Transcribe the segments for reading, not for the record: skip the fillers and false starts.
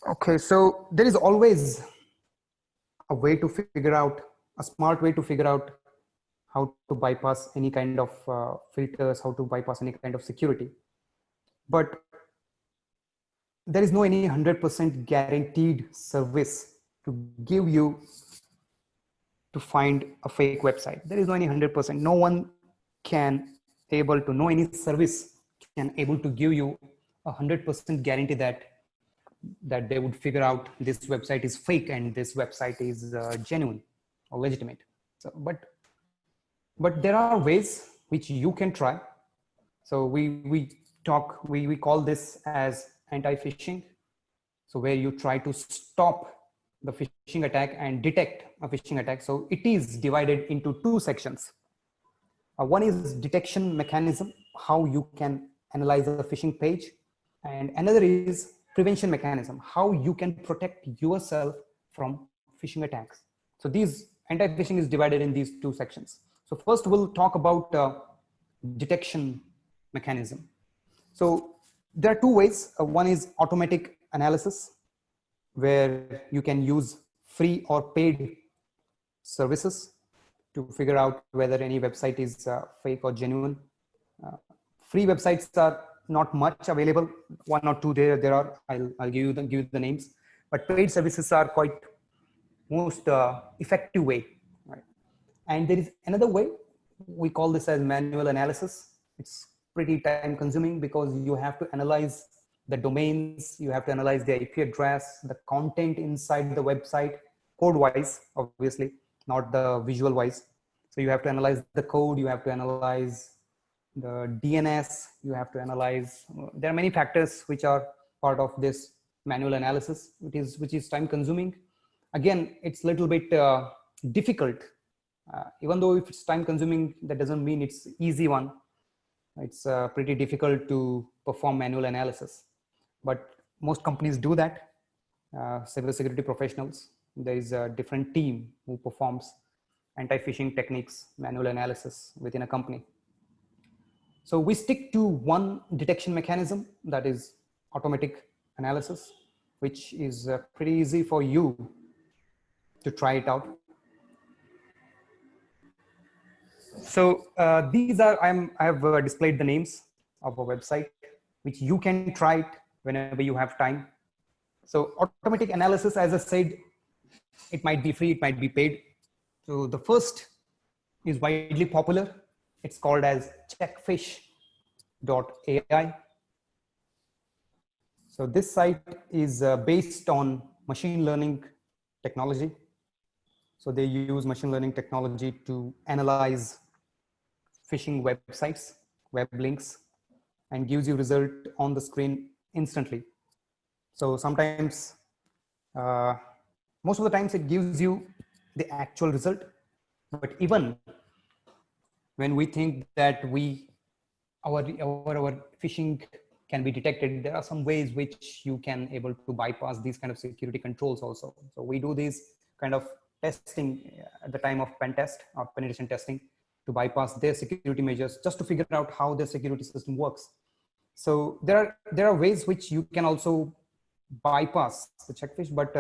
Okay, so there is always a way to figure out, a smart way to figure out how to bypass any kind of filters, how to bypass any kind of security. But there is no any 100% guaranteed service to give you to find a fake website. There is no any 100%. No one can able to, no any service can able to give you 100% guarantee that they would figure out this website is fake and this website is genuine or legitimate. So, but there are ways which you can try. So we call this as anti-phishing. So where you try to stop the phishing attack and detect a phishing attack. So it is divided into two sections. One is detection mechanism, how you can analyze a phishing page, and another is prevention mechanism, how you can protect yourself from phishing attacks. So these anti-phishing is divided in these two sections. So first we'll talk about detection mechanism. So there are two ways. One is automatic analysis, where you can use free or paid services to figure out whether any website is fake or genuine. Free websites are not much available. One or two there are. I'll give you the names. But paid services are quite most effective way. Right? And there is another way. We call this as manual analysis. It's pretty time consuming because you have to analyze the domains, you have to analyze the IP address, the content inside the website, code wise, obviously, not the visual wise. So you have to analyze the code, you have to analyze the DNS, you have to analyze, there are many factors which are part of this manual analysis, which is time consuming. Again, it's a little bit difficult. Even though if it's time consuming, that doesn't mean it's easy one. It's pretty difficult to perform manual analysis, but most companies do that. Cybersecurity professionals, there is a different team who performs anti-phishing techniques, manual analysis within a company. So we stick to one detection mechanism, that is automatic analysis, which is pretty easy for you to try it out. So these are, I have displayed the names of a website, which you can try it whenever you have time. So automatic analysis, as I said, it might be free, it might be paid. So the first is widely popular. It's called as checkfish.ai. So this site is based on machine learning technology. So they use machine learning technology to analyze phishing websites, web links, and gives you result on the screen instantly. So sometimes, most of the times it gives you the actual result, but even when we think that our phishing can be detected, there are some ways which you can able to bypass these kind of security controls also. So we do this kind of testing at the time of pen test or penetration testing to bypass their security measures, just to figure out how their security system works. So there are ways which you can also bypass the checkfish, but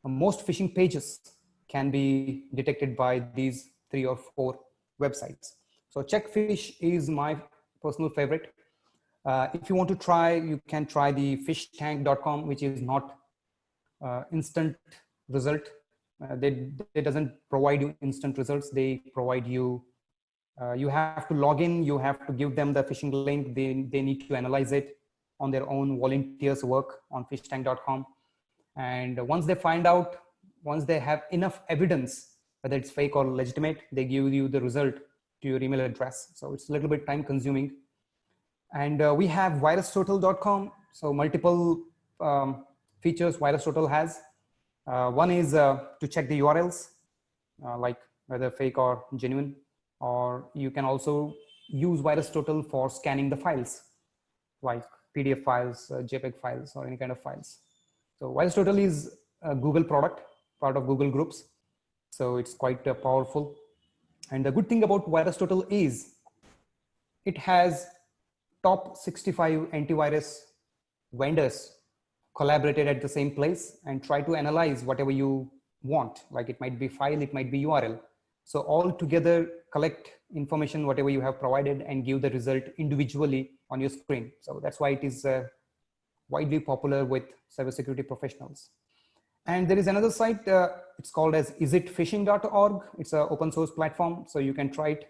most phishing pages can be detected by these 3 or 4 websites. So checkfish is my personal favorite. If you want to try, you can try the fishtank.com, which is not instant result. They doesn't provide you instant results. They provide you, you have to log in, you have to give them the phishing link. They need to analyze it on their own, volunteers work on fishtank.com. And once they find out, once they have enough evidence, whether it's fake or legitimate, they give you the result to your email address. So it's a little bit time consuming. And we have virustotal.com. So multiple features VirusTotal has. One is to check the URLs, like whether fake or genuine, or you can also use VirusTotal for scanning the files, like PDF files, JPEG files, or any kind of files. So VirusTotal is a Google product, part of Google Groups. So it's quite powerful. And the good thing about VirusTotal is it has top 65 antivirus vendors collaborated at the same place and try to analyze whatever you want. Like it might be file, it might be URL. So all together collect information, whatever you have provided, and give the result individually on your screen. So that's why it is widely popular with cybersecurity professionals. And there is another site, it's called as isitphishing.org. It's an open source platform, so you can try it.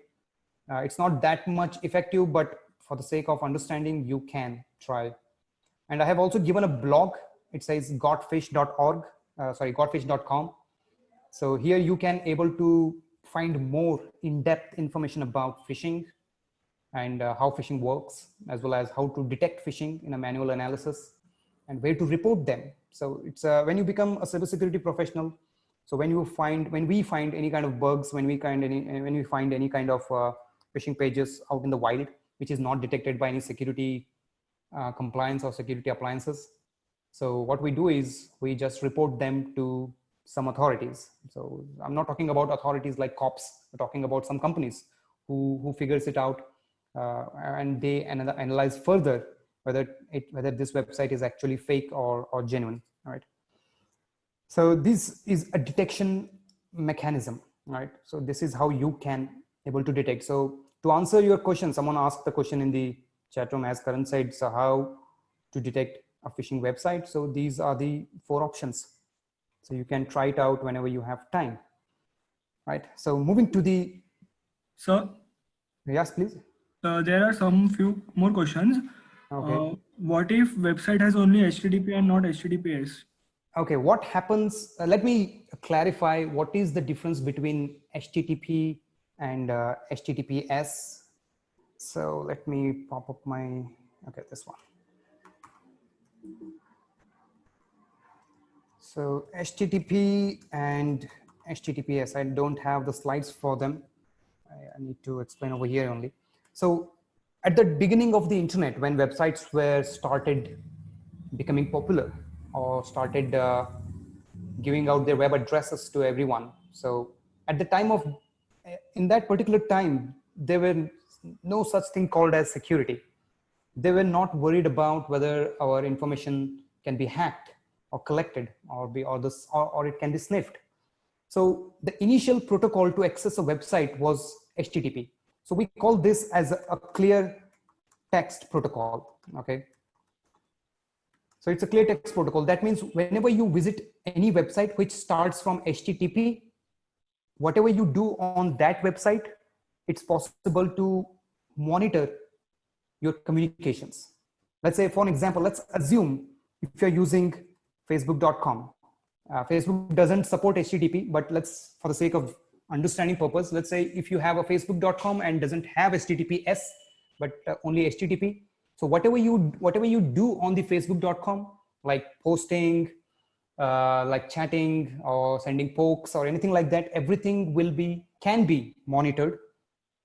It's not that much effective, but for the sake of understanding, you can try. And I have also given a blog. It says gotfish.org, gotfish.com. So here you can able to find more in-depth information about phishing and how phishing works, as well as how to detect phishing in a manual analysis and where to report them. So it's when you become a cybersecurity professional. So when we find any kind of bugs, when we find any kind of phishing pages out in the wild, which is not detected by any security compliance or security appliances. So what we do is we just report them to some authorities. So I'm not talking about authorities like cops, I'm talking about some companies who figures it out and they analyze further whether this website is actually fake or genuine, right? So this is a detection mechanism, right? So this is how you can able to detect. So to answer your question, someone asked the question in the chat room, as Karan said, so how to detect a phishing website. So these are the 4 options. So you can try it out whenever you have time, right? So moving to the... Sir? Yes, please. There are some few more questions. Okay. What if website has only HTTP and not HTTPS? Okay, what happens? Let me clarify what is the difference between HTTP and HTTPS. So let me pop up my, okay, this one. So HTTP and HTTPS, I don't have the slides for them. I need to explain over here only. So at the beginning of the internet, when websites were started becoming popular or started giving out their web addresses to everyone. So at the time of, in that particular time, there were no such thing called as security. They were not worried about whether our information can be hacked or collected or it can be sniffed. So the initial protocol to access a website was HTTP. So we call this as a clear text protocol, okay? So it's a clear text protocol. That means whenever you visit any website which starts from HTTP, whatever you do on that website, it's possible to monitor your communications. Let's say, for an example, let's assume if you're using facebook.com. Facebook doesn't support HTTP, but let's, for the sake of understanding purpose, let's say if you have a facebook.com and doesn't have HTTPS, but only HTTP. So whatever you do on the facebook.com, like posting, like chatting or sending pokes or anything like that, everything can be monitored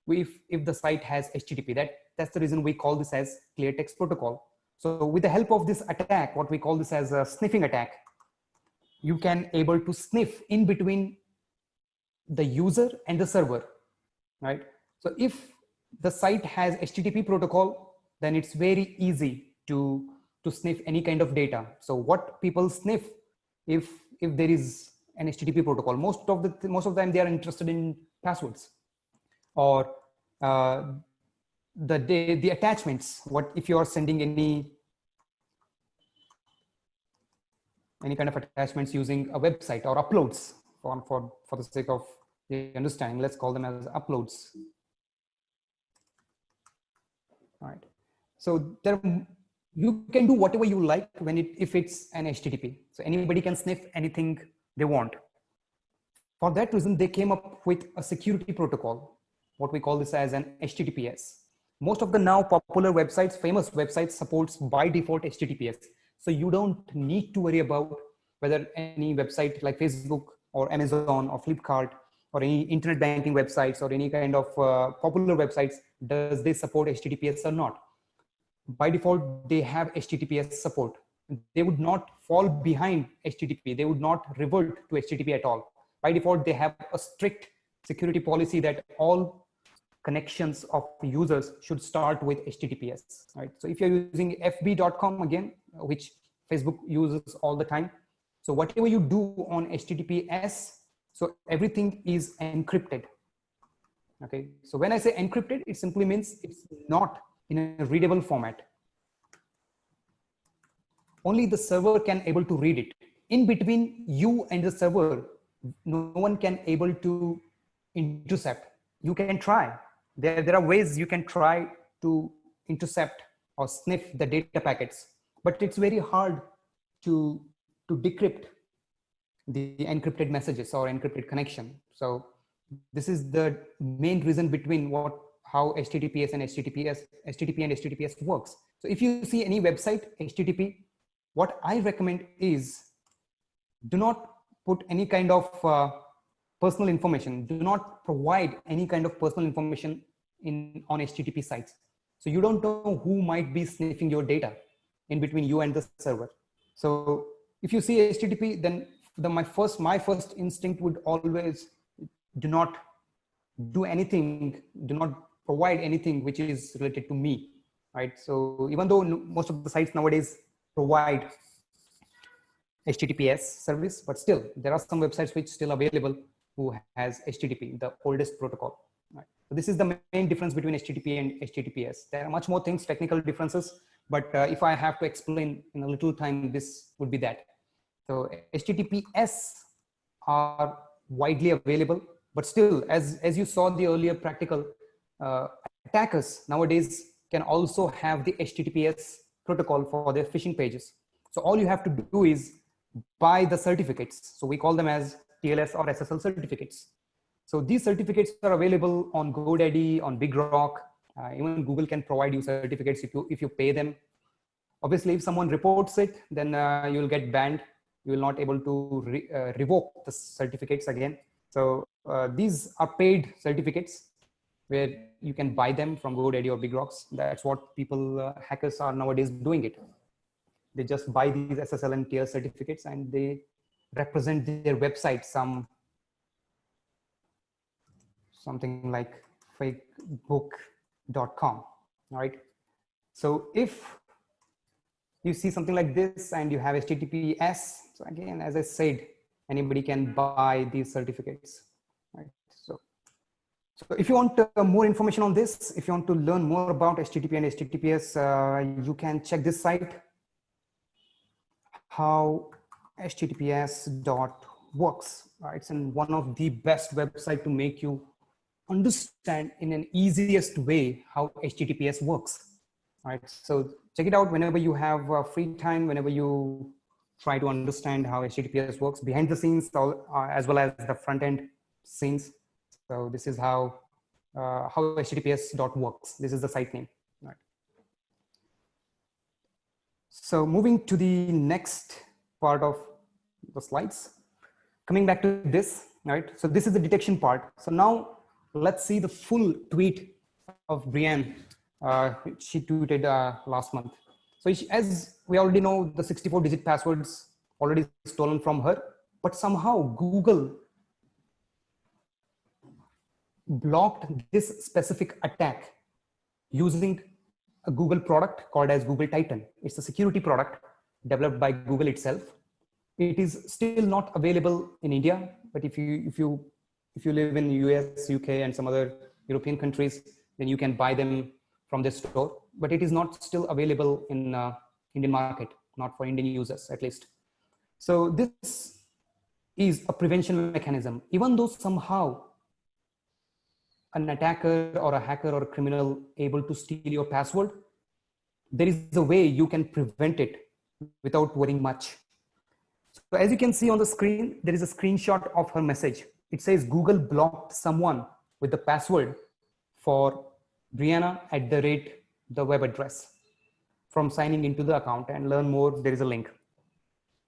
if the site has HTTP. That's the reason we call this as clear text protocol. So with the help of this attack, what we call this as a sniffing attack, you can able to sniff in between the user and the server, right? So if the site has HTTP protocol, then it's very easy to sniff any kind of data. So what people sniff, if there is an HTTP protocol, most of the time they are interested in passwords or the attachments. What if you are sending any kind of attachments using a website or uploads for the sake of the understanding, let's call them as uploads. All right. So you can do whatever you like if it's an HTTP. So anybody can sniff anything they want. For that reason, they came up with a security protocol, what we call this as an HTTPS. Most of the now popular websites, famous websites, supports by default HTTPS. So you don't need to worry about whether any website like Facebook or Amazon or Flipkart or any internet banking websites or any kind of popular websites, does they support HTTPS or not. By default, they have HTTPS support. They would not fall behind HTTP. They would not revert to HTTP at all. By default, they have a strict security policy that all connections of users should start with HTTPS, right? So if you're using fb.com again, which Facebook uses all the time. So whatever you do on HTTPS, so everything is encrypted. Okay, so when I say encrypted, it simply means it's not in a readable format. Only the server can able to read it. In between you and the server, no one can able to intercept. You can try. There are ways you can try to intercept or sniff the data packets, but it's very hard to decrypt the encrypted messages or encrypted connection. So this is the main reason between how HTTPS and HTTP and HTTPS works. So if you see any website, HTTP, what I recommend is do not put any kind of personal information. Do not provide any kind of personal information on HTTP sites. So you don't know who might be sniffing your data in between you and the server. So if you see HTTP, then my first instinct would always do not do anything, do not provide anything which is related to me, right? So even though most of the sites nowadays provide HTTPS service, but still there are some websites which still available who has HTTP, the oldest protocol. Right? So this is the main difference between HTTP and HTTPS. There are much more things, technical differences, but if I have to explain in a little time, this would be that. So HTTPS are widely available, but still, as you saw the earlier practical, attackers nowadays can also have the HTTPS protocol for their phishing pages. So all you have to do is buy the certificates. So we call them as TLS or SSL certificates. So these certificates are available on GoDaddy, on Big Rock. Even Google can provide you certificates if you pay them. Obviously, if someone reports it, then you'll get banned. You will not able to revoke the certificates again. So these are paid certificates where you can buy them from GoDaddy or Big Rocks. That's what people, hackers are nowadays doing it. They just buy these SSL and TLS certificates and they represent their website something like fakebook.com, right? So if you see something like this and you have HTTPS, so again, as I said, anybody can buy these certificates, right? So if you want more information on this, if you want to learn more about HTTP and HTTPS, you can check this site, how https.works. It's one of the best website to make you understand in an easiest way how HTTPS works. Right, so check it out whenever you have free time, whenever you try to understand how HTTPS works behind the scenes, as well as the front end scenes. So this is how https.works. This is the site name. Right. So moving to the next part of the slides, coming back to this, right? So this is the detection part. So now let's see the full tweet of Brianne. She tweeted last month. So as we already know, the 64-digit passwords already stolen from her, but somehow Google blocked this specific attack using a Google product called as Google Titan. It's a security product developed by Google itself. It is still not available in India, but if you live in US, UK, and some other European countries, then you can buy them from the store. But it is not still available in Indian market, not for Indian users at least. So this is a prevention mechanism. Even though somehow an attacker or a hacker or a criminal able to steal your password, there is a way you can prevent it without worrying much. So as you can see on the screen, there is a screenshot of her message. It says Google blocked someone with the password for Brianna@the web address from signing into the account. And learn more, there is a link.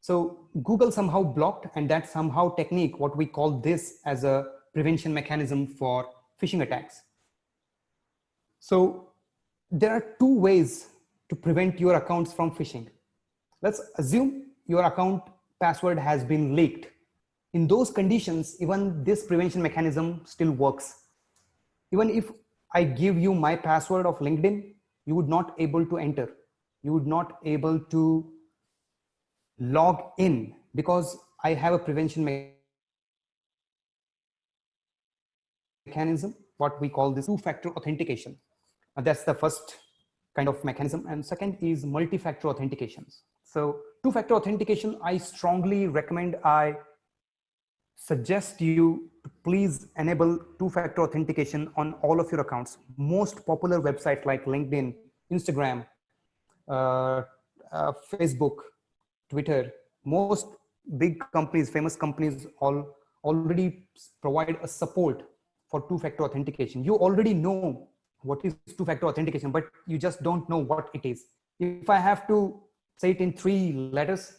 So Google somehow blocked, and that somehow technique, what we call this as a prevention mechanism for phishing attacks. So there are two ways to prevent your accounts from phishing. Let's assume your account password has been leaked. In those conditions, even this prevention mechanism still works. Even if I give you my password of LinkedIn, you would not able to enter. You would not able to log in, because I have a prevention mechanism, what we call this two-factor authentication. That's the first kind of mechanism. And second is multi-factor authentications. So two-factor authentication, I strongly recommend, I suggest you to please enable two-factor authentication on all of your accounts. Most popular websites like LinkedIn, Instagram, Facebook, Twitter, most big companies, famous companies already provide a support for two-factor authentication. You already know what is two-factor authentication, but you just don't know what it is. If I have to say it in 3 letters,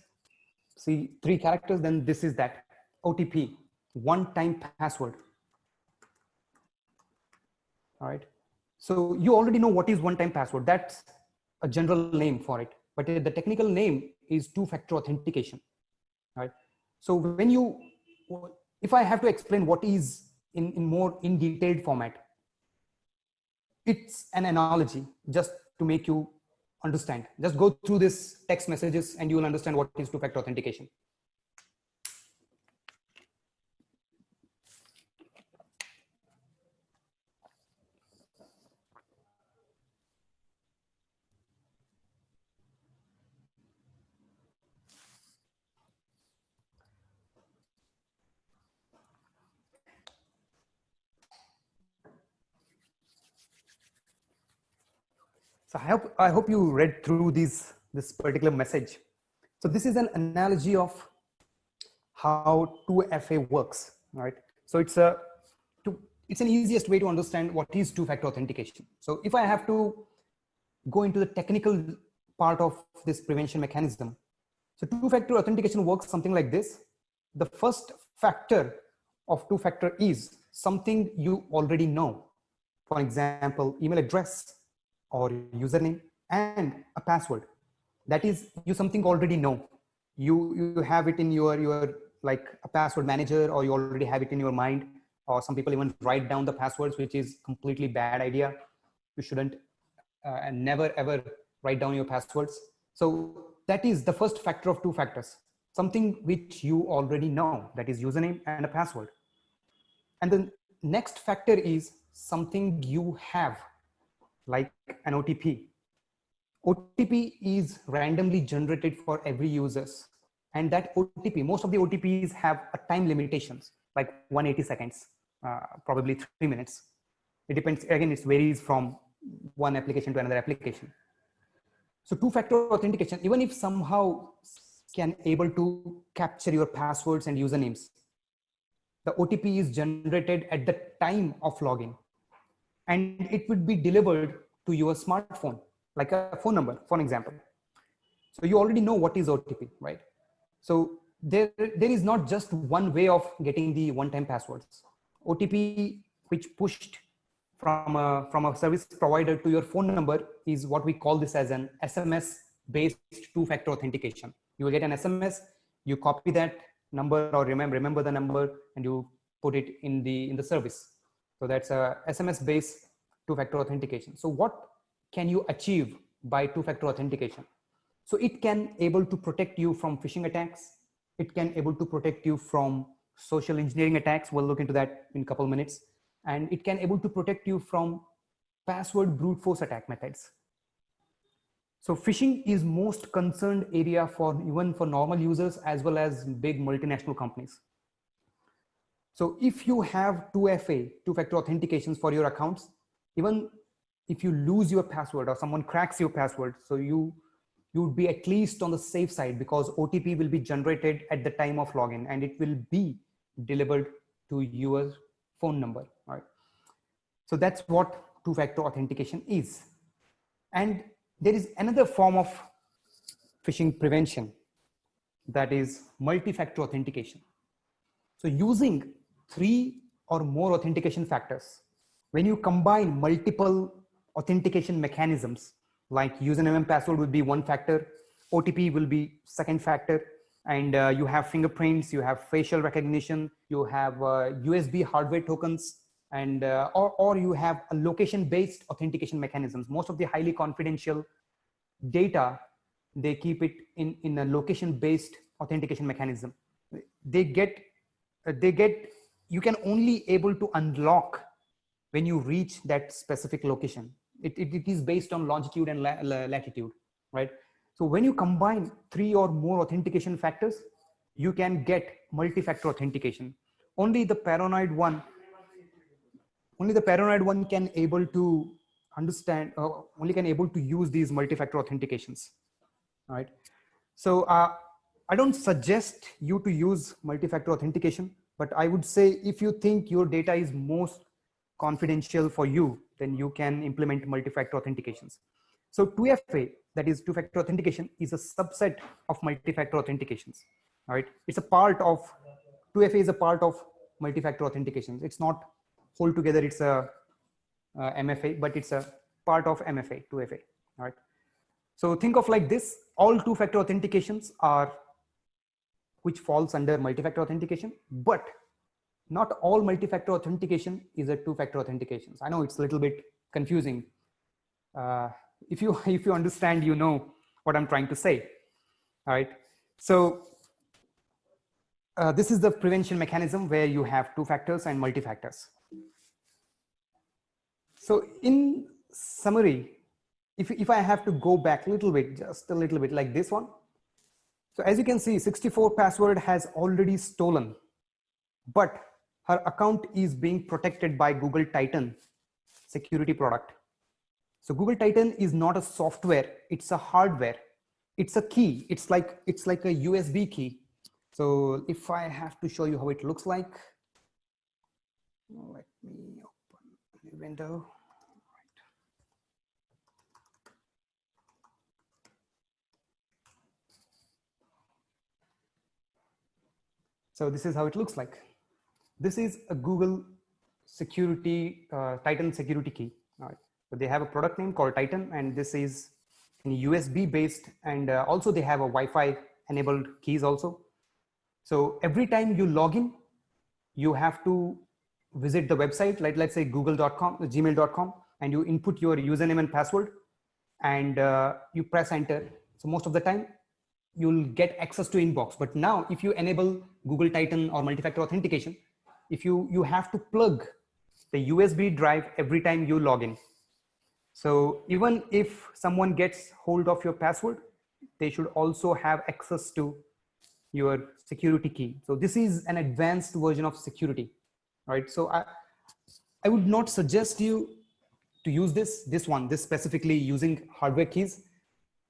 see 3 characters, then this is that: OTP, one-time password. All right. So you already know what is one-time password. That's a general name for it, but the technical name is two-factor authentication. All right. So when you, if I have to explain what is in more in detailed format, it's an analogy just to make you understand. Just go through this text messages and you will understand what is two-factor authentication. So I hope you read through this particular message. So this is an analogy of how 2FA works, right? So it's an easiest way to understand what is two-factor authentication. So if I have to go into the technical part of this prevention mechanism, so two-factor authentication works something like this. The first factor of two-factor is something you already know. For example, email address or username and a password. That is, you something already know. You have it in your like a password manager, or you already have it in your mind, or some people even write down the passwords, which is completely bad idea. You shouldn't and never ever write down your passwords. So that is the first factor of two factors, something which you already know, that is username and a password. And the next factor is something you have, like an OTP. OTP is randomly generated for every users. And that OTP, most of the OTPs have a time limitations, like 180 seconds, probably 3 minutes. It depends, again, it varies from one application to another application. So two-factor authentication, even if somehow can able to capture your passwords and usernames, the OTP is generated at the time of login, and it would be delivered to your smartphone, like a phone number, for example. So you already know what is OTP, right? So there is not just one way of getting the one-time passwords. OTP, which pushed from a service provider to your phone number, is what we call this as an SMS-based two-factor authentication. You will get an SMS, you copy that number or remember the number, and you put it in the service. So that's a SMS-based two-factor authentication. So what can you achieve by two-factor authentication? So it can able to protect you from phishing attacks. It can able to protect you from social engineering attacks. We'll look into that in a couple of minutes. And it can able to protect you from password brute force attack methods. So phishing is most concerned area for even for normal users as well as big multinational companies. So if you have 2FA, two-factor authentications for your accounts, even if you lose your password or someone cracks your password, so you would be at least on the safe side, because OTP will be generated at the time of login and it will be delivered to your phone number. All right. So that's what two-factor authentication is. And there is another form of phishing prevention, that is multi-factor authentication. So using 3 or more authentication factors, when you combine multiple authentication mechanisms, like username and password will be one factor, OTP will be second factor, and you have fingerprints, you have facial recognition, you have USB hardware tokens, and or you have a location-based authentication mechanisms. Most of the highly confidential data they keep it in a location-based authentication mechanism. They get, you can only able to unlock when you reach that specific location. It is based on longitude and latitude, right? So when you combine 3 or more authentication factors, you can get multi-factor authentication. Only the paranoid one can able to understand, only can able to use these multi-factor authentications, right? So I don't suggest you to use multi-factor authentication, but I would say if you think your data is most confidential for you, then you can implement multi-factor authentications. So 2FA, that is two-factor authentication, is a subset of multi-factor authentications, right? It's a part of, 2FA is a part of multi-factor authentications. It's not whole together, it's a MFA, but it's a part of MFA, 2FA, right? So think of like this, all two-factor authentications are, which falls under multi-factor authentication, but not all multi-factor authentication is a two-factor authentications. I know it's a little bit confusing. If you understand, you know what I'm trying to say, all right? So this is the prevention mechanism where you have two factors and multi-factors. So in summary, if I have to go back a little bit, just a little bit like this one. So as you can see, 64 password has already stolen, but her account is being protected by Google Titan security product. So Google Titan is not a software, it's a hardware. It's a key, it's like a USB key. So if I have to show you how it looks like, let me open the window. So this is how it looks like. This is a Google security, Titan security key. All right. So they have a product name called Titan, and this is USB based, and also they have a Wi-Fi enabled keys also. So every time you log in, you have to visit the website, like let's say google.com, gmail.com, and you input your username and password, and you press enter. So most of the time you'll get access to inbox. But now if you enable Google Titan or multi-factor authentication, if you have to plug the USB drive every time you log in. So even if someone gets hold of your password, they should also have access to your security key. So this is an advanced version of security, right? So I would not suggest you to use this specifically using hardware keys,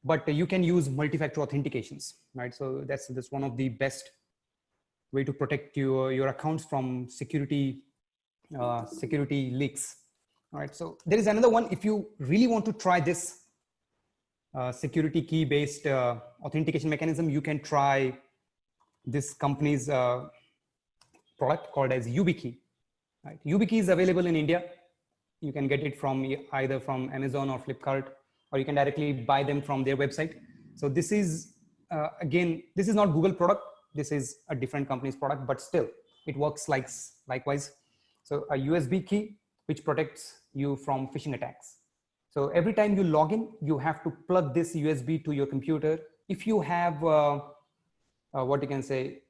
but you can use multi-factor authentications, right? So that's one of the best way to protect your accounts from security leaks. All right, so there is another one. If you really want to try this security key based authentication mechanism, you can try this company's product called as YubiKey. Right? YubiKey is available in India. You can get it from either from Amazon or Flipkart, or you can directly buy them from their website. So this is again, this is not Google product. This is a different company's product, but still it works likewise. So a USB key which protects you from phishing attacks. So every time you log in, you have to plug this USB to your computer. If you have what you can say,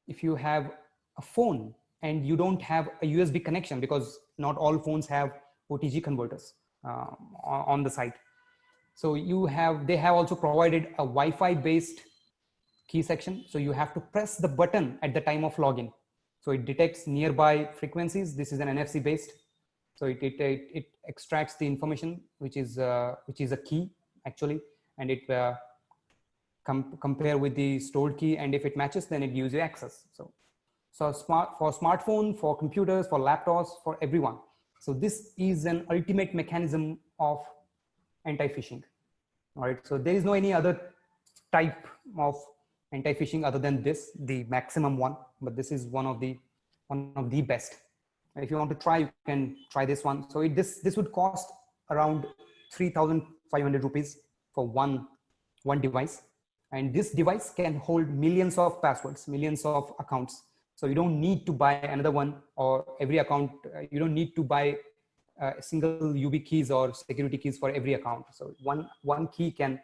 if you have a phone and you don't have a USB connection, because not all phones have OTG converters on the site. So they have also provided a Wi-Fi based key section. So you have to press the button at the time of login. So it detects nearby frequencies. This is an NFC based. So it extracts the information, which is a key actually, and it compare with the stored key, and if it matches, then it gives you access. So for smartphone, for computers, for laptops, for everyone. So this is an ultimate mechanism of anti-phishing. All right. So there is no any other type of anti-phishing other than this, the maximum one, but this is one of the best. If you want to try, you can try this one. So this would cost around 3,500 rupees for one device, and this device can hold millions of passwords, millions of accounts. So you don't need to buy another one, or every account. You don't need to buy single UB keys or security keys for every account. So one key can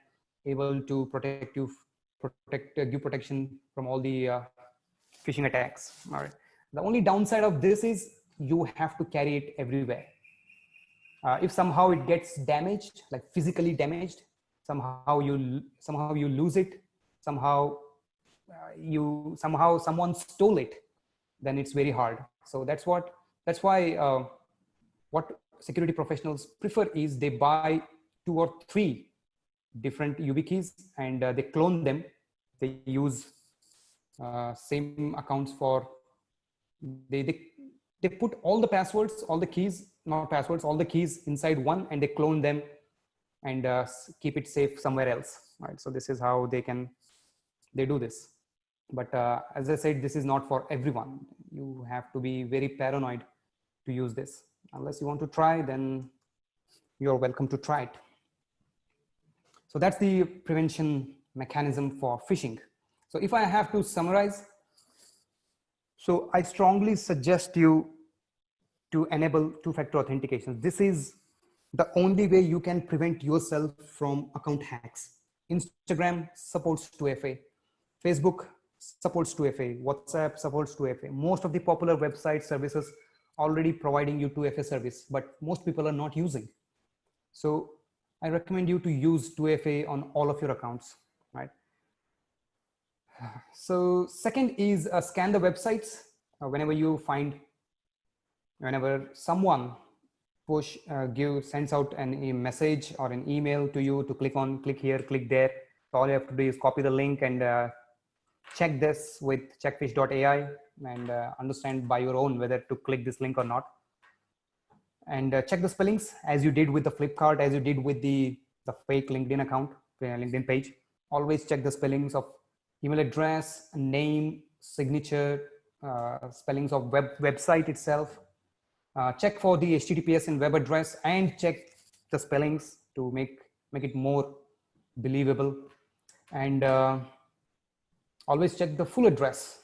able to give protection from all the phishing attacks. All right. The only downside of this is you have to carry it everywhere. If somehow it gets damaged, like physically damaged, somehow you lose it, somehow someone stole it, then it's very hard. So that's why what security professionals prefer is they buy 2 or 3 different YubiKeys and they clone them. They use same accounts for they put all the passwords, all the keys, not passwords, all the keys inside one, and they clone them and keep it safe somewhere else. Right. So this is how they do this. But as I said, this is not for everyone. You have to be very paranoid to use this. Unless you want to try, then you're welcome to try it. So that's the prevention mechanism for phishing. So if I have to summarize, so I strongly suggest you to enable two-factor authentication. This is the only way you can prevent yourself from account hacks. Instagram supports 2FA, Facebook supports 2FA, WhatsApp supports 2FA. Most of the popular website services already providing you 2FA service, but most people are not using. So I recommend you to use 2FA on all of your accounts, right? So second is scan the websites whenever someone sends out a message or an email to you to click here, click there. So all you have to do is copy the link and check this with checkfish.ai and understand by your own whether to click this link or not. And check the spellings as you did with the Flipkart, as you did with the fake LinkedIn account, LinkedIn page. Always check the spellings of email address, name, signature, spellings of website itself. Check for the HTTPS and web address, and check the spellings to make it more believable. And always check the full address